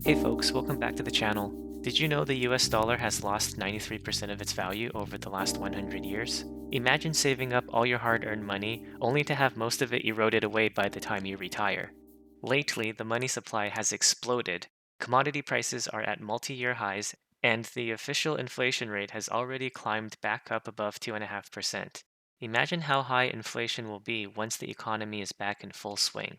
Hey folks, welcome back to the channel. Did you know the US dollar has lost 93% of its value over the last 100 years? Imagine saving up all your hard-earned money only to have most of it eroded away by the time you retire. Lately, the money supply has exploded. Commodity prices are at multi-year highs, and the official inflation rate has already climbed back up above 2.5%. Imagine how high inflation will be once the economy is back in full swing.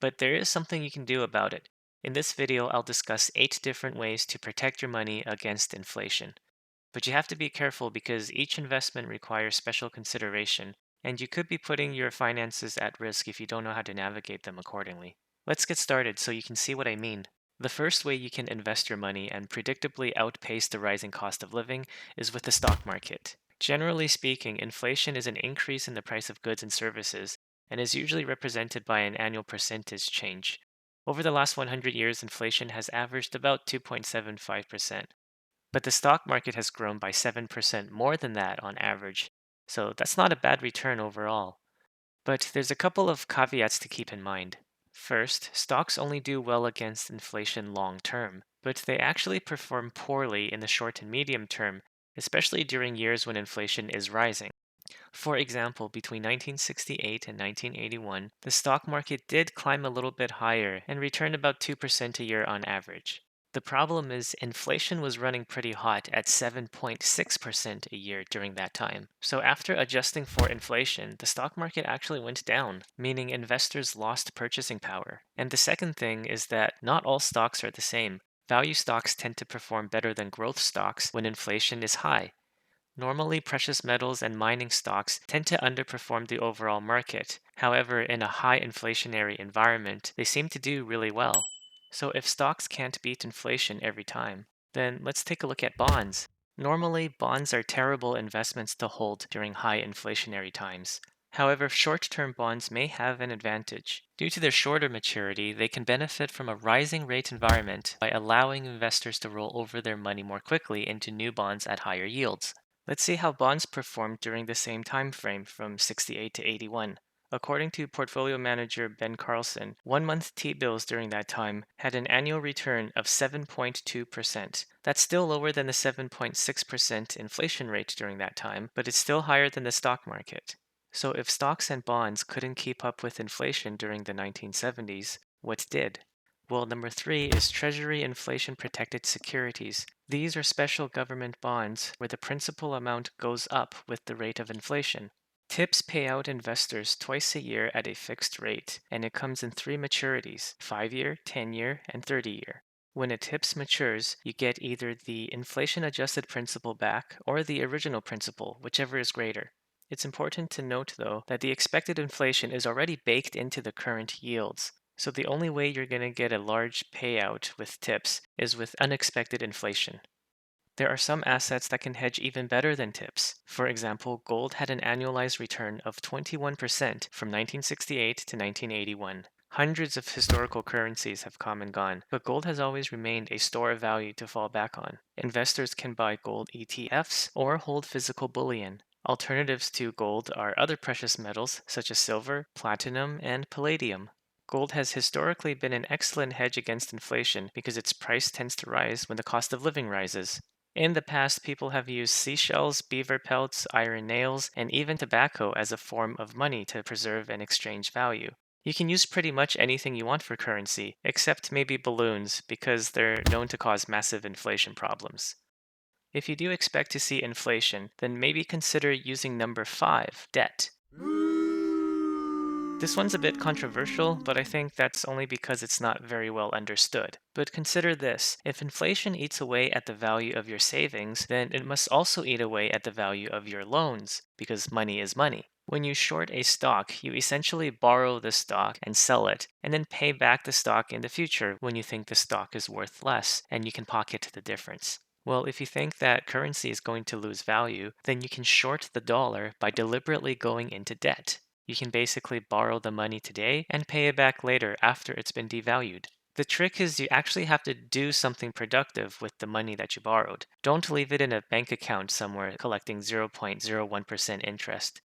But there is something you can do about it. In this video, I'll discuss 8 different ways to protect your money against inflation. But you have to be careful because each investment requires special consideration, and you could be putting your finances at risk if you don't know how to navigate them accordingly. Let's get started so you can see what I mean. The first way you can invest your money and predictably outpace the rising cost of living is with the stock market. Generally speaking, inflation is an increase in the price of goods and services and is usually represented by an annual percentage change. Over the last 100 years, inflation has averaged about 2.75%, but the stock market has grown by 7% more than that on average. So that's not a bad return overall. But there's a couple of caveats to keep in mind. First, stocks only do well against inflation long term, but they actually perform poorly in the short and medium term, especially during years when inflation is rising. For example, between 1968 and 1981, the stock market did climb a little bit higher and returned about 2% a year on average. The problem is inflation was running pretty hot at 7.6% a year during that time. So after adjusting for inflation, the stock market actually went down, meaning investors lost purchasing power. And the second thing is that not all stocks are the same. Value stocks tend to perform better than growth stocks when inflation is high. Normally, precious metals and mining stocks tend to underperform the overall market. However, in a high inflationary environment, they seem to do really well. So if stocks can't beat inflation every time, then let's take a look at bonds. Normally, bonds are terrible investments to hold during high inflationary times. However, short-term bonds may have an advantage. Due to their shorter maturity, they can benefit from a rising rate environment by allowing investors to roll over their money more quickly into new bonds at higher yields. Let's see how bonds performed during the same time frame from 68 to 81. According to portfolio manager Ben Carlson, 1 month T-bills during that time had an annual return of 7.2%. That's still lower than the 7.6% inflation rate during that time, but it's still higher than the stock market. So if stocks and bonds couldn't keep up with inflation during the 1970s, what did? Well, number three is Treasury inflation protected securities. These are special government bonds where the principal amount goes up with the rate of inflation. TIPS pay out investors twice a year at a fixed rate, and it comes in three maturities: 5-year, 10-year, and 30-year. When a TIPS matures, you get either the inflation adjusted principal back or the original principal, whichever is greater. It's important to note, though, that the expected inflation is already baked into the current yields. So the only way you're going to get a large payout with TIPS is with unexpected inflation. There are some assets that can hedge even better than TIPS. For example, gold had an annualized return of 21% from 1968 to 1981. Hundreds of historical currencies have come and gone, but gold has always remained a store of value to fall back on. Investors can buy gold ETFs or hold physical bullion. Alternatives to gold are other precious metals such as silver, platinum, and palladium. Gold has historically been an excellent hedge against inflation because its price tends to rise when the cost of living rises. In the past, people have used seashells, beaver pelts, iron nails, and even tobacco as a form of money to preserve and exchange value. You can use pretty much anything you want for currency, except maybe balloons, because they're known to cause massive inflation problems. If you do expect to see inflation, then maybe consider using number 5, debt. This one's a bit controversial, but I think that's only because it's not very well understood. But consider this: if inflation eats away at the value of your savings, then it must also eat away at the value of your loans, because money is money. When you short a stock, you essentially borrow the stock and sell it, and then pay back the stock in the future when you think the stock is worth less, and you can pocket the difference. Well, if you think that currency is going to lose value, then you can short the dollar by deliberately going into debt. You can basically borrow the money today and pay it back later after it's been devalued. The trick is you actually have to do something productive with the money that you borrowed. Don't leave it in a bank account somewhere collecting 0.01% interest.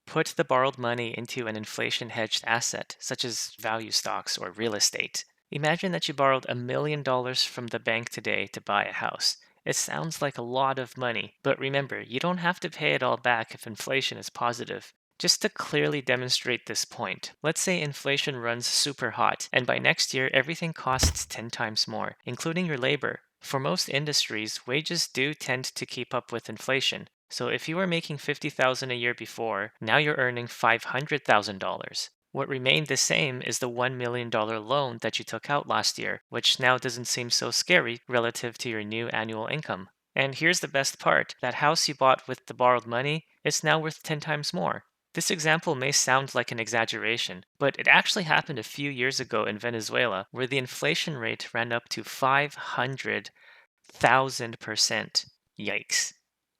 Put the borrowed money into an inflation hedged asset, such as value stocks or real estate. Imagine that you borrowed $1 million from the bank today to buy a house. It sounds like a lot of money, but remember, you don't have to pay it all back if inflation is positive. Just to clearly demonstrate this point, let's say inflation runs super hot, and by next year everything costs 10 times more, including your labor. For most industries, wages do tend to keep up with inflation. So if you were making 50,000 a year before, now you're earning $500,000. What remained the same is the $1 million loan that you took out last year, which now doesn't seem so scary relative to your new annual income. And here's the best part, that house you bought with the borrowed money is now worth 10 times more. This example may sound like an exaggeration, but it actually happened a few years ago in Venezuela, where the inflation rate ran up to 500,000%. Yikes.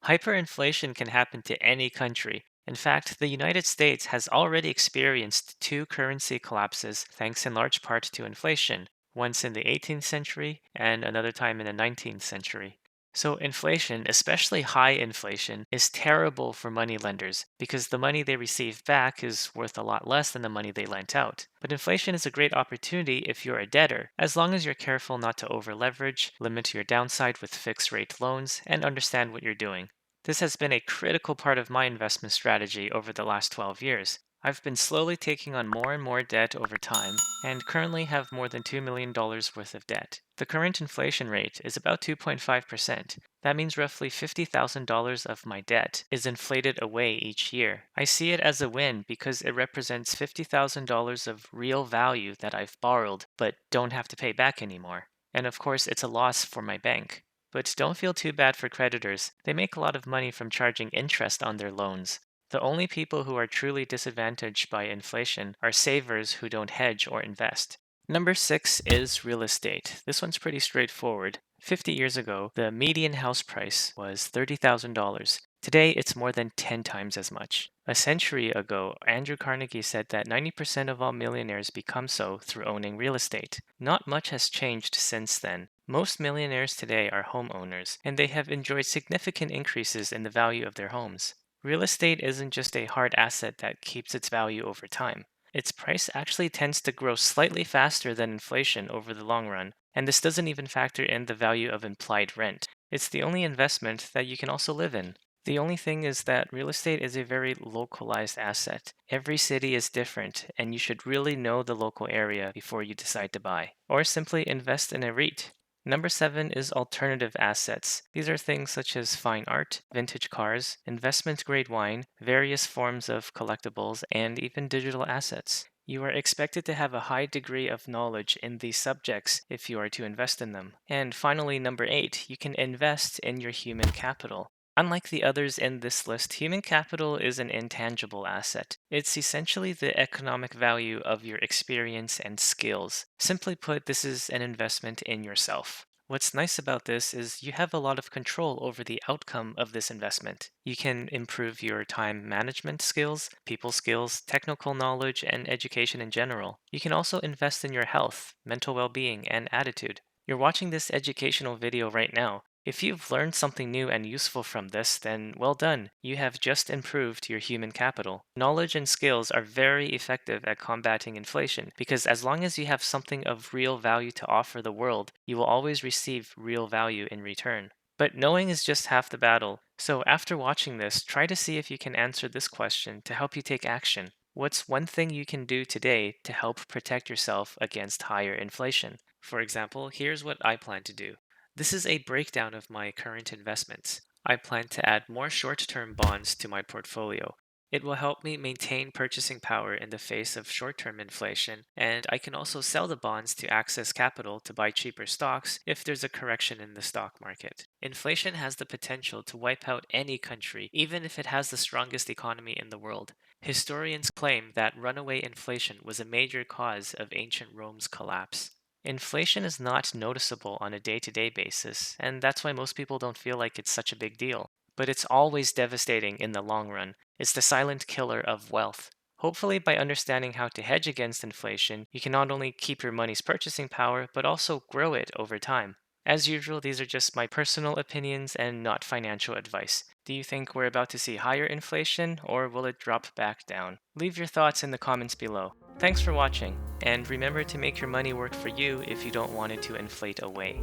Hyperinflation can happen to any country. In fact, the United States has already experienced two currency collapses thanks in large part to inflation, once in the 18th century and another time in the 19th century. So, inflation, especially high inflation, is terrible for money lenders because the money they receive back is worth a lot less than the money they lent out. But inflation is a great opportunity if you're a debtor, as long as you're careful not to over leverage, limit your downside with fixed rate loans, and understand what you're doing. This has been a critical part of my investment strategy over the last 12 years. I've been slowly taking on more and more debt over time, and currently have more than $2 million worth of debt. The current inflation rate is about 2.5%. That means roughly $50,000 of my debt is inflated away each year. I see it as a win because it represents $50,000 of real value that I've borrowed but don't have to pay back anymore. And of course, it's a loss for my bank. But don't feel too bad for creditors. They make a lot of money from charging interest on their loans. The only people who are truly disadvantaged by inflation are savers who don't hedge or invest. Number six is real estate. This one's pretty straightforward. 50 years ago, the median house price was $30,000. Today, it's more than 10 times as much. A century ago, Andrew Carnegie said that 90% of all millionaires become so through owning real estate. Not much has changed since then. Most millionaires today are homeowners, and they have enjoyed significant increases in the value of their homes. Real estate isn't just a hard asset that keeps its value over time. Its price actually tends to grow slightly faster than inflation over the long run, and this doesn't even factor in the value of implied rent. It's the only investment that you can also live in. The only thing is that real estate is a very localized asset. Every city is different, and you should really know the local area before you decide to buy, or simply invest in a REIT. Number seven is alternative assets. These are things such as fine art, vintage cars, investment grade wine, various forms of collectibles, and even digital assets. You are expected to have a high degree of knowledge in these subjects if you are to invest in them. And finally, number eight, you can invest in your human capital. Unlike the others in this list, human capital is an intangible asset. It's essentially the economic value of your experience and skills. Simply put, this is an investment in yourself. What's nice about this is you have a lot of control over the outcome of this investment. You can improve your time management skills, people skills, technical knowledge, and education in general. You can also invest in your health, mental well being, and attitude. You're watching this educational video right now. If you've learned something new and useful from this, then well done. You have just improved your human capital. Knowledge and skills are very effective at combating inflation because as long as you have something of real value to offer the world, you will always receive real value in return. But knowing is just half the battle. So after watching this, try to see if you can answer this question to help you take action. What's one thing you can do today to help protect yourself against higher inflation? For example, here's what I plan to do. This is a breakdown of my current investments. I plan to add more short term bonds to my portfolio. It will help me maintain purchasing power in the face of short term inflation, and I can also sell the bonds to access capital to buy cheaper stocks if there's a correction in the stock market. Inflation has the potential to wipe out any country, even if it has the strongest economy in the world. Historians claim that runaway inflation was a major cause of ancient Rome's collapse. Inflation is not noticeable on a day to day basis, and that's why most people don't feel like it's such a big deal. But it's always devastating in the long run. It's the silent killer of wealth. Hopefully, by understanding how to hedge against inflation, you can not only keep your money's purchasing power, but also grow it over time. As usual, these are just my personal opinions and not financial advice. Do you think we're about to see higher inflation, or will it drop back down? Leave your thoughts in the comments below. Thanks for watching, and remember to make your money work for you if you don't want it to inflate away.